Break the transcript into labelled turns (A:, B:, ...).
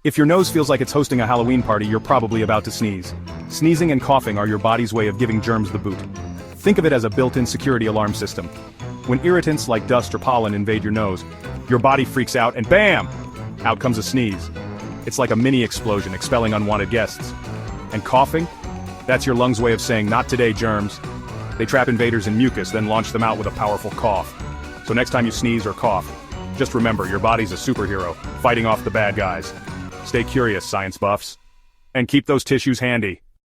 A: If your nose feels like it's hosting a Halloween party, you're probably about to sneeze. Sneezing and coughing are your body's way of giving germs the boot. Think of it as a built-in security alarm system. When irritants like dust or pollen invade your nose, your body freaks out and BAM! Out comes a sneeze. It's like a mini explosion expelling unwanted guests. And coughing? That's your lungs' way of saying, not today, germs. They trap invaders in mucus, then launch them out with a powerful cough. So next time you sneeze or cough, just remember your body's a superhero, fighting off the bad guys. Stay curious, science buffs. And keep those tissues handy.